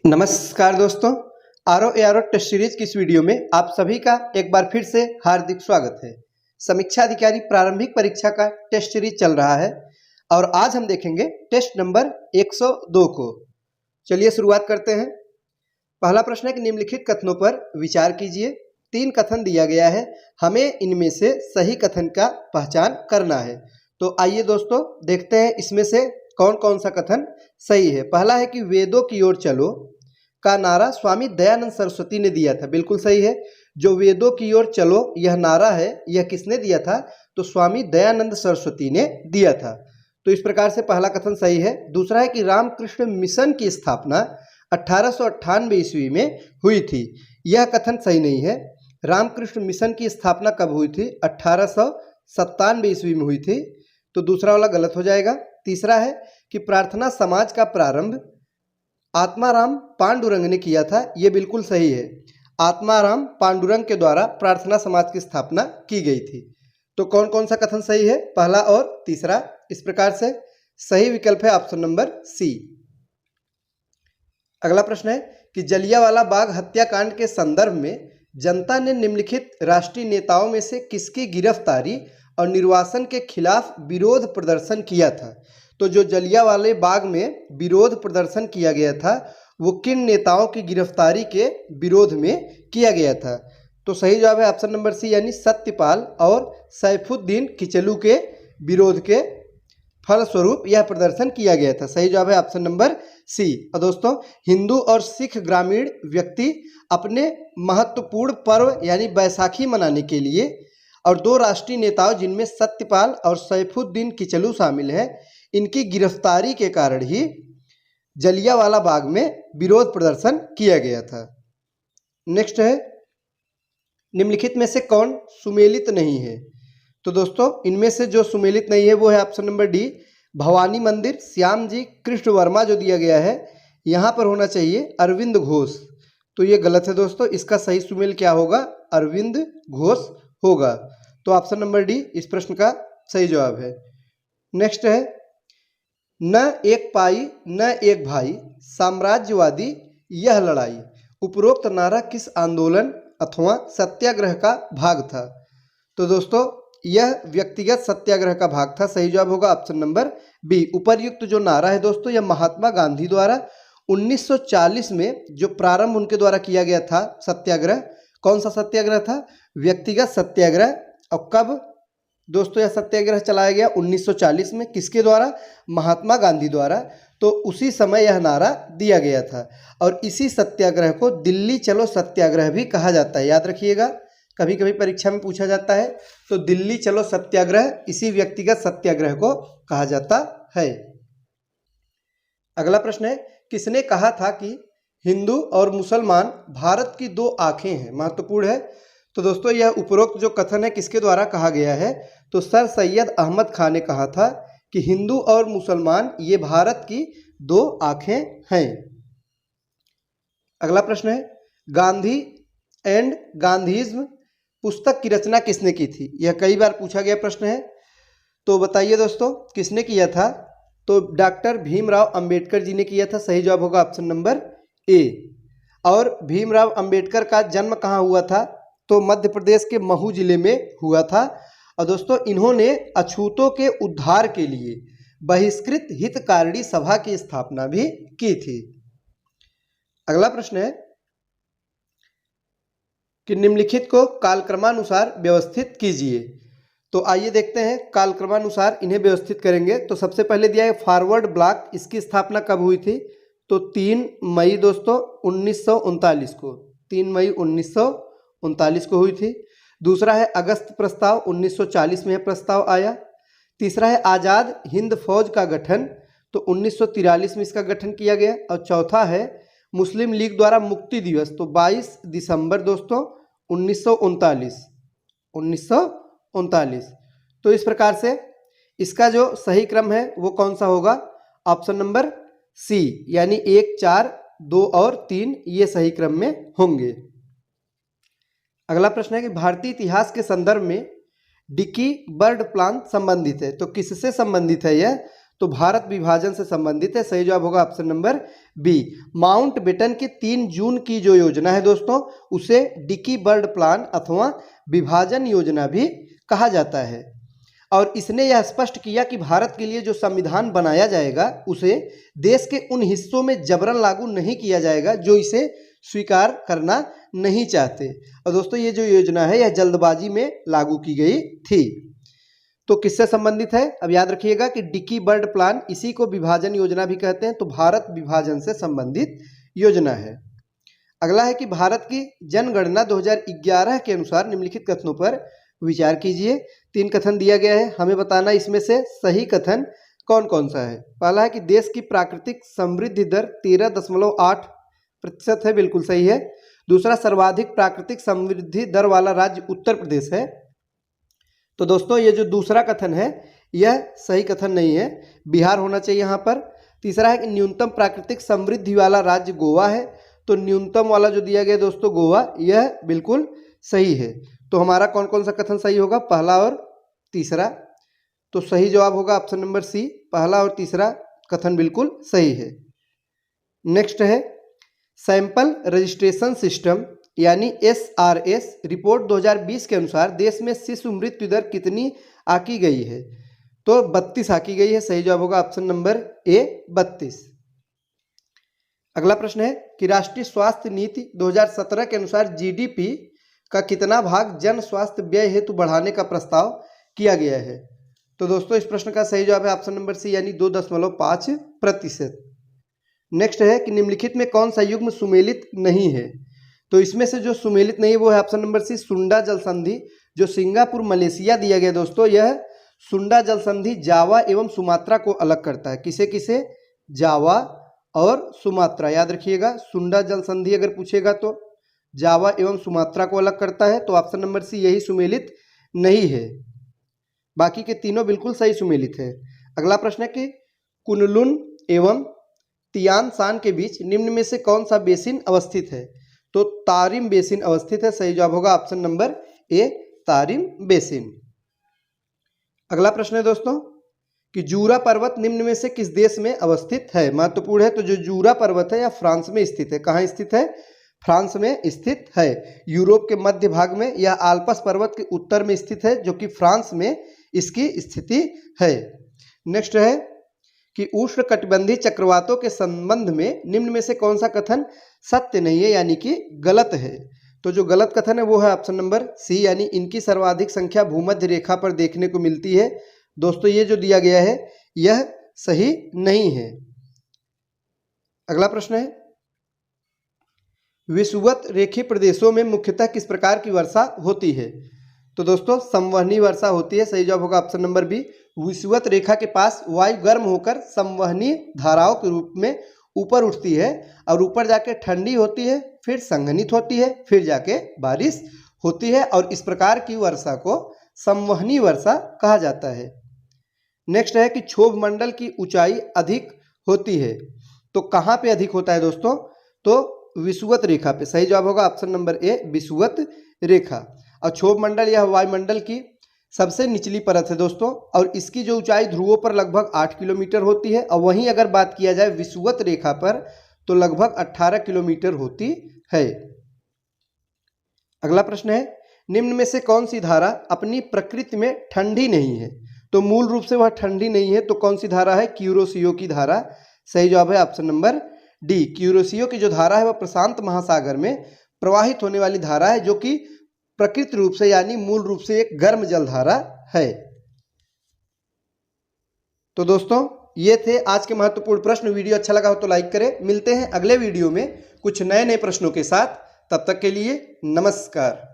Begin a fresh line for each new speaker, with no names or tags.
नमस्कार दोस्तों, RO ARO test series की इस वीडियो में आप सभी का एक बार फिर से हार्दिक स्वागत है। समीक्षा अधिकारी प्रारंभिक परीक्षा का टेस्ट सीरीज चल रहा है और आज हम देखेंगे टेस्ट नंबर 102 को। चलिए शुरुआत करते हैं। पहला प्रश्न है कि निम्नलिखित कथनों पर विचार कीजिए। 3 कथन दिया गया है, हमें इनमें से सही कथन का पहचान करना है। तो आइए दोस्तों देखते हैं इसमें से कौन कौन सा कथन सही है। पहला है कि वेदों की ओर चलो का नारा स्वामी दयानंद सरस्वती ने दिया था, बिल्कुल सही है। जो वेदों की ओर चलो यह नारा है, यह किसने दिया था? तो स्वामी दयानंद सरस्वती ने दिया था। तो इस प्रकार से पहला कथन सही है। दूसरा है कि रामकृष्ण मिशन की स्थापना 1898 ईस्वी में हुई थी, यह कथन सही नहीं है। रामकृष्ण मिशन की स्थापना कब हुई थी? 1897 ईस्वी में हुई थी, तो दूसरा वाला गलत हो जाएगा। तीसरा है कि प्रार्थना समाज का प्रारंभ आत्माराम पांडुरंग ने किया था, यह बिल्कुल सही है। आत्माराम पांडुरंग के द्वारा प्रार्थना समाज की स्थापना की गई थी। तो कौन कौन सा कथन सही है? पहला और तीसरा। इस प्रकार से सही विकल्प है ऑप्शन नंबर सी। अगला प्रश्न है कि जलियांवाला बाग हत्याकांड के संदर्भ में जनता ने निम्नलिखित राष्ट्रीय नेताओं में से किसकी गिरफ्तारी और निर्वासन के खिलाफ विरोध प्रदर्शन किया था? तो जो जलियांवाले बाग में विरोध प्रदर्शन किया गया था वो किन नेताओं की गिरफ्तारी के विरोध में किया गया था? तो सही जवाब है ऑप्शन नंबर सी, यानी सत्यपाल और सैफुद्दीन किचलू के विरोध के फलस्वरूप यह प्रदर्शन किया गया था। सही जवाब है ऑप्शन नंबर सी। और दोस्तों, हिंदू और सिख ग्रामीण व्यक्ति अपने महत्वपूर्ण पर्व यानी बैसाखी मनाने के लिए और 2 राष्ट्रीय नेताओं जिनमें सत्यपाल और सैफुद्दीन किचलू शामिल हैं, इनकी गिरफ्तारी के कारण ही जलियांवाला बाग में विरोध प्रदर्शन किया गया था। नेक्स्ट है, निम्नलिखित में से कौन सुमेलित नहीं है? तो दोस्तों, इनमें से जो सुमेलित नहीं है वो है ऑप्शन नंबर डी, भवानी मंदिर श्याम जी कृष्ण वर्मा जो दिया गया है, यहाँ पर होना चाहिए अरविंद घोष, तो ये गलत है दोस्तों। इसका सही सुमेल क्या होगा? अरविंद घोष होगा। तो ऑप्शन नंबर डी इस प्रश्न का सही जवाब है। नेक्स्ट है, न एक पाई न एक भाई साम्राज्यवादी यह लड़ाई, उपरोक्त नारा किस आंदोलन अथवा सत्याग्रह का भाग था? तो दोस्तों, यह व्यक्तिगत सत्याग्रह का भाग था। सही जवाब होगा ऑप्शन नंबर बी। उपर्युक्त जो नारा है दोस्तों, यह महात्मा गांधी द्वारा 1940 में जो प्रारंभ उनके द्वारा किया गया था सत्याग्रह, कौन सा सत्याग्रह था? व्यक्तिगत सत्याग्रह। और कब दोस्तों यह सत्याग्रह चलाया गया? 1940 में। किसके द्वारा? महात्मा गांधी द्वारा। तो उसी समय यह नारा दिया गया था और इसी सत्याग्रह को दिल्ली चलो सत्याग्रह भी कहा जाता है, याद रखिएगा, कभी कभी परीक्षा में पूछा जाता है। तो दिल्ली चलो सत्याग्रह इसी व्यक्तिगत सत्याग्रह को कहा जाता है। अगला प्रश्न है, किसने कहा था कि हिंदू और मुसलमान भारत की 2 आंखें हैं? महत्वपूर्ण है। तो दोस्तों, यह उपरोक्त जो कथन है किसके द्वारा कहा गया है? तो सर सैयद अहमद खान ने कहा था कि हिंदू और मुसलमान ये भारत की 2 आंखें हैं। अगला प्रश्न है, गांधी एंड गांधीज्म पुस्तक की रचना किसने की थी? यह कई बार पूछा गया प्रश्न है, तो बताइए दोस्तों किसने किया था? तो डॉक्टर भीमराव अंबेडकर जी ने किया था। सही जवाब होगा ऑप्शन नंबर ए। और भीमराव अंबेडकर का जन्म कहाँ हुआ था? तो मध्य प्रदेश के महू जिले में हुआ था। और दोस्तों, इन्होंने अछूतों के उद्धार के लिए बहिष्कृत हितकारिणी सभा की स्थापना भी की थी। अगला प्रश्न है कि निम्नलिखित को कालक्रमानुसार व्यवस्थित कीजिए। तो आइए देखते हैं कालक्रमानुसार इन्हें व्यवस्थित करेंगे। तो सबसे पहले दिया है फॉरवर्ड ब्लॉक, इसकी स्थापना कब हुई थी? तो 3 मई दोस्तों 1939 को, 3 मई 1939 को हुई थी। दूसरा है अगस्त प्रस्ताव, 1940 में यह प्रस्ताव आया। तीसरा है आज़ाद हिंद फौज का गठन, तो 1943 में इसका गठन किया गया। और चौथा है मुस्लिम लीग द्वारा मुक्ति दिवस, तो 22 दिसंबर दोस्तों 1939। तो इस प्रकार से इसका जो सही क्रम है वो कौन सा होगा? ऑप्शन नंबर सी, यानी 1, 4, 2 और 3 ये सही क्रम में होंगे। अगला प्रश्न है कि भारतीय इतिहास के संदर्भ में डिकी बर्ड प्लान संबंधित है, तो किससे संबंधित है यह? तो भारत विभाजन से संबंधित है। सही जवाब होगा option number B. Mountbatten की 3 जून की जो योजना है दोस्तों, उसे डिकी बर्ड प्लान अथवा विभाजन योजना भी कहा जाता है। और इसने यह स्पष्ट किया कि भारत के लिए जो संविधान बनाया जाएगा उसे देश के उन हिस्सों में जबरन लागू नहीं किया जाएगा जो इसे स्वीकार करना नहीं चाहते। और दोस्तों ये जो योजना है यह जल्दबाजी में लागू की गई थी। तो किससे संबंधित है? अब याद रखिएगा कि डिकी बर्ड प्लान, इसी को विभाजन योजना भी कहते हैं। तो भारत विभाजन से संबंधित योजना है। अगला है कि भारत की जनगणना 2011 के अनुसार निम्नलिखित कथनों पर विचार कीजिए। 3 कथन दिया गया है, हमें बताना इसमें से सही कथन कौन कौन सा है। पहला है कि देश की प्राकृतिक समृद्धि दर 13.8% है, बिल्कुल सही है। दूसरा, सर्वाधिक प्राकृतिक समृद्धि दर वाला राज्य उत्तर प्रदेश है। तो दोस्तों ये जो दूसरा कथन है यह सही कथन नहीं है, बिहार होना चाहिए यहाँ पर। तीसरा है कि न्यूनतम प्राकृतिक समृद्धि वाला राज्य गोवा है। तो न्यूनतम वाला जो दिया गया दोस्तों गोवा, यह बिल्कुल सही है। तो हमारा कौन कौन सा कथन सही होगा? पहला और तीसरा। तो सही जवाब होगा ऑप्शन नंबर सी, पहला और तीसरा कथन बिल्कुल सही है। नेक्स्ट है सैंपल रजिस्ट्रेशन सिस्टम यानी SRS रिपोर्ट 2020 के अनुसार देश में शिशु मृत्यु दर कितनी आकी गई है? तो 32 आकी गई है। सही जवाब होगा ऑप्शन नंबर ए 32। अगला प्रश्न है कि राष्ट्रीय स्वास्थ्य नीति 2017 के अनुसार GDP का कितना भाग जन स्वास्थ्य व्यय हेतु बढ़ाने का प्रस्ताव किया गया है? तो दोस्तों इस प्रश्न का सही जवाब है ऑप्शन नंबर सी यानी 2.5%। नेक्स्ट है कि निम्नलिखित में कौन सा युग्म सुमेलित नहीं है? तो इसमें से जो सुमेलित नहीं है वो है ऑप्शन नंबर सी, सुंडा जल संधि। जो सिंगापुर मलेशिया दिया गया दोस्तों, यह सुंडा जल संधि जावा एवं सुमात्रा को अलग करता है। किसे किसे? जावा और सुमात्रा। याद रखिएगा, सुंडा जल संधि अगर पूछेगा तो जावा एवं सुमात्रा को अलग करता है। तो ऑप्शन नंबर सी यही सुमेलित नहीं है, बाकी के तीनों बिल्कुल सही सुमेलित है। अगला प्रश्न है कि कुनलुन एवं तियान शान के बीच निम्न में से कौन सा बेसिन अवस्थित है? तो तारिम बेसिन अवस्थित है। सही जवाब होगा option number A, Tarim basin. अगला प्रश्न है दोस्तों कि जूरा पर्वत निम्न में से किस देश में अवस्थित है? महत्वपूर्ण है। तो जो जूरा पर्वत है यह फ्रांस में स्थित है। कहाँ स्थित है? फ्रांस में स्थित है। यूरोप के मध्य भाग में यह आल्प्स पर्वत के उत्तर में स्थित है, जो कि फ्रांस में इसकी स्थिति है। नेक्स्ट है कि उष्णकटिबंधीय चक्रवातों के संबंध में निम्न में से कौन सा कथन सत्य नहीं है यानी कि गलत है? तो जो गलत कथन है वो है ऑप्शन नंबर सी यानी इनकी सर्वाधिक संख्या भूमध्य रेखा पर देखने को मिलती है। दोस्तों ये जो दिया गया है यह सही नहीं है। अगला प्रश्न है विषुवत रेखीय प्रदेशों में मुख्यतः किस प्रकार की वर्षा होती है? तो दोस्तों संवहनी वर्षा होती है। सही जवाब होगा ऑप्शन नंबर बी। विषुवत रेखा के पास वायु गर्म होकर संवहनी धाराओं के रूप में ऊपर उठती है और ऊपर जाके ठंडी होती है, फिर संघनित होती है, फिर जाके बारिश होती है और इस प्रकार की वर्षा को संवहनी वर्षा कहा जाता है। नेक्स्ट है कि क्षोभ मंडल की ऊंचाई अधिक होती है। तो कहाँ पे अधिक होता है दोस्तों? तो विषुवत रेखा पे। सही जवाब होगा ऑप्शन नंबर ए, विषुवत रेखा। और क्षोभ मंडल यह वायुमंडल की सबसे निचली परत है दोस्तों, और इसकी जो ऊंचाई ध्रुवों पर लगभग 8 किलोमीटर होती है, और वहीं अगर बात किया जाए विषुवत रेखा पर तो लगभग 18 किलोमीटर होती है। अगला प्रश्न है निम्न में से कौन सी धारा अपनी प्रकृति में ठंडी नहीं है? तो मूल रूप से वह ठंडी नहीं है, तो कौन सी धारा है? क्यूरोसियो की धारा। सही जवाब है ऑप्शन नंबर डी। क्यूरोसियो की जो धारा है वह प्रशांत महासागर में प्रवाहित होने वाली धारा है, जो कि प्रकृति रूप से यानी मूल रूप से एक गर्म जल धारा है। तो दोस्तों ये थे आज के महत्वपूर्ण प्रश्न। वीडियो अच्छा लगा हो तो लाइक करें। मिलते हैं अगले वीडियो में कुछ नए नए प्रश्नों के साथ। तब तक के लिए नमस्कार।